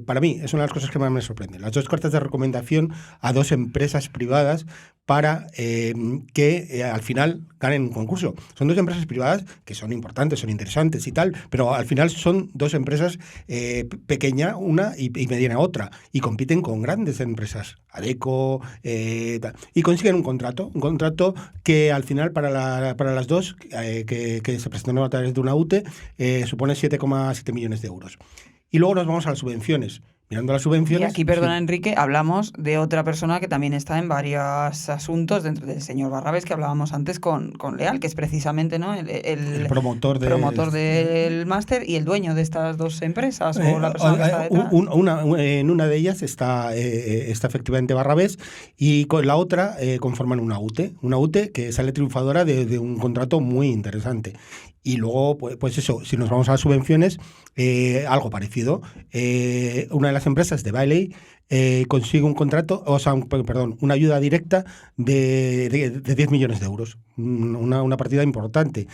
S6: Para mí es una de las cosas que más me sorprende. Las 2 cartas de recomendación a 2 empresas privadas para que al final ganen un concurso. Son 2 empresas privadas que son importantes, son interesantes y tal, pero al final son 2 empresas pequeña una y mediana otra, y compiten con grandes empresas, Adecco, y consiguen un contrato que al final para las 2 que se presentaron a través de una UTE supone 7,7 millones de euros. Y luego nos vamos a las subvenciones. mirando las
S1: Y
S6: subvenciones...
S1: aquí, perdona
S6: sí.
S1: Enrique, hablamos de otra persona que también está en varios asuntos dentro del señor Barrabés que hablábamos antes con Leal, que es precisamente, ¿no?,
S6: El promotor
S1: promotor del máster y el dueño de estas dos empresas, o la persona que está detrás.
S6: En una de ellas está efectivamente Barrabés, y con la otra conforman una UTE que sale triunfadora de un contrato muy interesante. Y luego, pues eso, si nos vamos a las subvenciones, algo parecido. Una de las empresas de Bailey consigue un contrato, una ayuda directa de 10 millones de euros, una partida importante.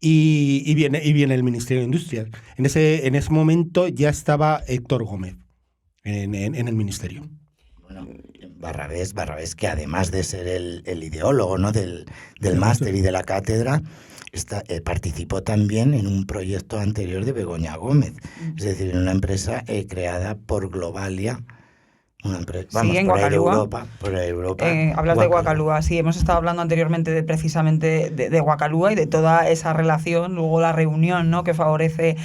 S6: Y viene el Ministerio de Industria. En ese momento ya estaba Héctor Gómez en el ministerio.
S7: Bueno, Barrabés, que además de ser el ideólogo, ¿no?, del máster y de la cátedra, participó también en un proyecto anterior de Begoña Gómez, es decir, en una empresa creada por Globalia.
S1: Sí, en Guacalúa.
S7: Por Europa.
S1: Hablas de Guacalúa, sí, hemos estado hablando anteriormente precisamente de Guacalúa y de toda esa relación, luego la reunión, ¿no?, que favorece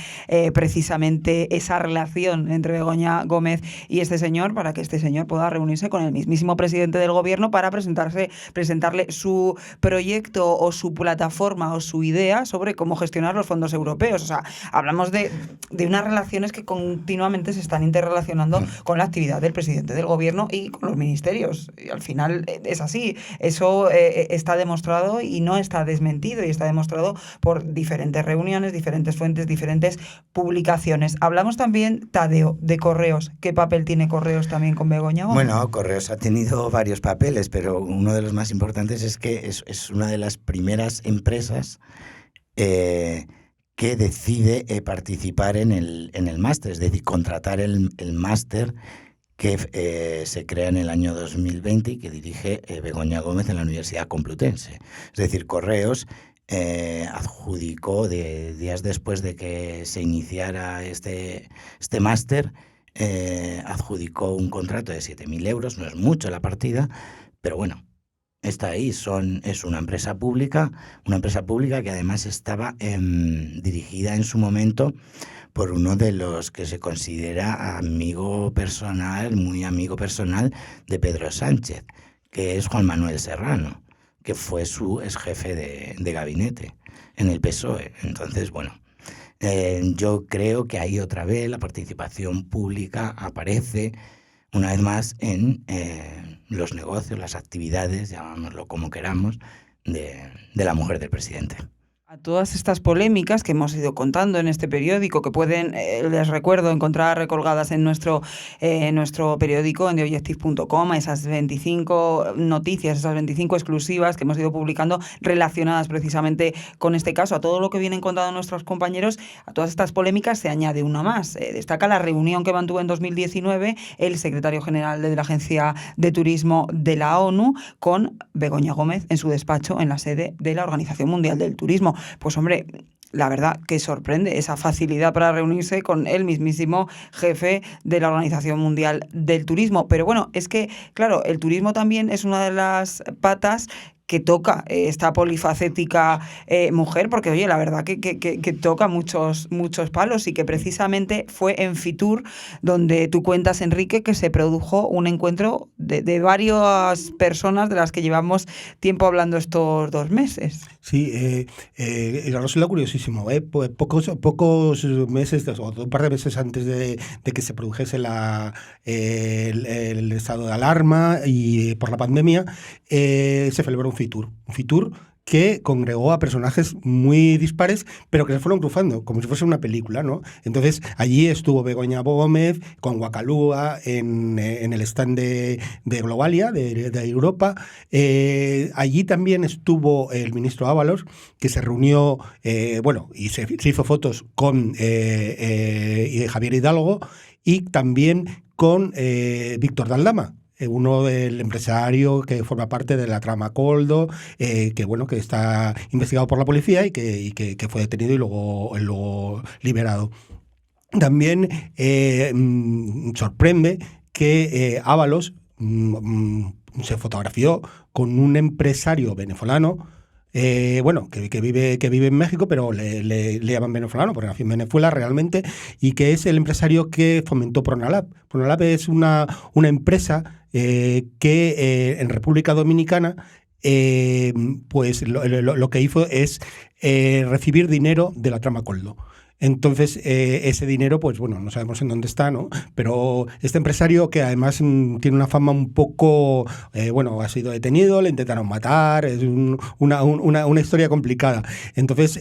S1: precisamente esa relación entre Begoña Gómez y este señor, para que este señor pueda reunirse con el mismísimo presidente del gobierno para presentarle su proyecto o su plataforma o su idea sobre cómo gestionar los fondos europeos. O sea, hablamos de unas relaciones que continuamente se están interrelacionando con la actividad del presidente del gobierno y con los ministerios. Y al final es así. Eso está demostrado y no está desmentido, y está demostrado por diferentes reuniones, diferentes fuentes, diferentes publicaciones. Hablamos también, Tadeo, de Correos. ¿Qué papel tiene Correos también con Begoña Gómez?
S7: Bueno, Correos ha tenido varios papeles, pero uno de los más importantes es que es una de las primeras empresas que decide participar en el máster, es decir, contratar el máster que se crea en el año 2020 y que dirige Begoña Gómez en la Universidad Complutense. Es decir, Correos adjudicó, días después de que se iniciara este máster, adjudicó un contrato de 7.000 euros, no es mucho la partida, pero bueno, está ahí. Es una empresa pública que además estaba dirigida en su momento por uno de los que se considera muy amigo personal de Pedro Sánchez, que es Juan Manuel Serrano, que fue su ex jefe de gabinete en el PSOE. Entonces, bueno, yo creo que ahí otra vez la participación pública aparece una vez más en los negocios, las actividades, llamámoslo como queramos, de la mujer del presidente.
S1: A todas estas polémicas que hemos ido contando en este periódico, que pueden, les recuerdo, encontrar recolgadas en nuestro periódico, en theobjective.com, esas 25 noticias, esas 25 exclusivas que hemos ido publicando relacionadas precisamente con este caso. A todo lo que vienen contando nuestros compañeros, a todas estas polémicas se añade una más. Destaca la reunión que mantuvo en 2019 el secretario general de la Agencia de Turismo de la ONU con Begoña Gómez en su despacho en la sede de la Organización Mundial del Turismo. Pues hombre, la verdad que sorprende esa facilidad para reunirse con el mismísimo jefe de la Organización Mundial del Turismo. Pero bueno, es que, claro, el turismo también es una de las patas que toca esta polifacética mujer, porque oye, la verdad que toca muchos palos, y que precisamente fue en Fitur donde tú cuentas, Enrique, que se produjo un encuentro de varias personas de las que llevamos tiempo hablando estos 2 meses.
S6: Sí, resulta curiosísimo. Pues pocos meses, o un par de meses antes de que se produjese el estado de alarma y por la pandemia, se celebró un Fitur que congregó a personajes muy dispares, pero que se fueron cruzando, como si fuese una película, ¿no? Entonces, allí estuvo Begoña Gómez con Guacalúa en el stand de Globalia, de Europa. Allí también estuvo el ministro Ábalos, que se reunió, y se hizo fotos con Javier Hidalgo, y también con Víctor Daldama, uno del empresario que forma parte de la trama Coldo, que está investigado por la policía y que fue detenido y luego liberado. También sorprende que Ábalos se fotografió con un empresario venezolano bueno, que vive en México, pero le llaman venezolano, porque nació en Venezuela realmente, y que es el empresario que fomentó Pronalab. Pronalab es una empresa que en República Dominicana pues lo que hizo es recibir dinero de la trama Coldo. Entonces, ese dinero, pues bueno, no sabemos en dónde está, ¿no? Pero este empresario, que además tiene una fama un poco, bueno, ha sido detenido, le intentaron matar, es una historia complicada. Entonces,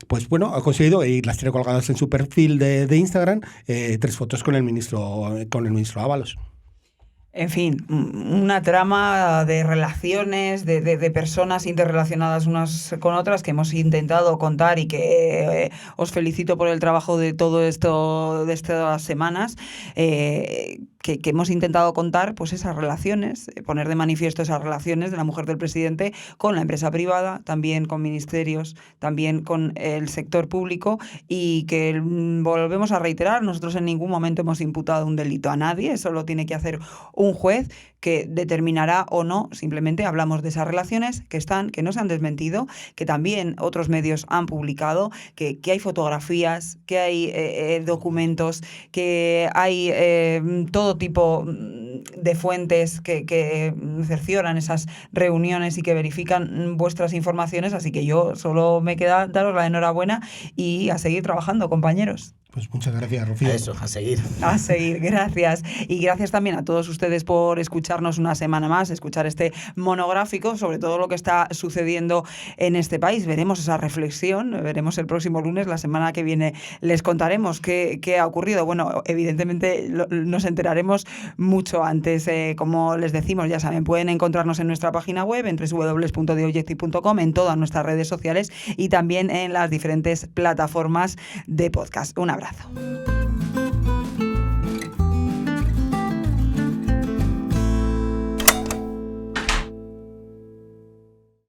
S6: pues bueno, ha conseguido, y las tiene colgadas en su perfil de Instagram, 3 fotos con el ministro Ábalos.
S1: En fin, una trama de relaciones, de personas interrelacionadas unas con otras que hemos intentado contar y que os felicito por el trabajo de todo esto, de estas semanas, que hemos intentado contar pues esas relaciones, poner de manifiesto esas relaciones de la mujer del presidente con la empresa privada, también con ministerios, también con el sector público, y que volvemos a reiterar, nosotros en ningún momento hemos imputado un delito a nadie, eso lo tiene que hacer un juez que determinará o no, simplemente hablamos de esas relaciones que están, que no se han desmentido, que también otros medios han publicado, que hay fotografías, que hay documentos, que hay todo tipo de fuentes que cercioran esas reuniones y que verifican vuestras informaciones, así que yo solo me queda daros la enhorabuena y a seguir trabajando, compañeros.
S6: Pues muchas gracias, Rocío.
S7: Eso, a seguir.
S1: A seguir, gracias. Y gracias también a todos ustedes por escucharnos una semana más, escuchar este monográfico sobre todo lo que está sucediendo en este país. Veremos esa reflexión, veremos el próximo lunes, la semana que viene les contaremos qué ha ocurrido. Bueno, evidentemente nos enteraremos mucho antes. Como les decimos, ya saben, pueden encontrarnos en nuestra página web, en www.theobjective.com, en todas nuestras redes sociales y también en las diferentes plataformas de podcast. Un abrazo.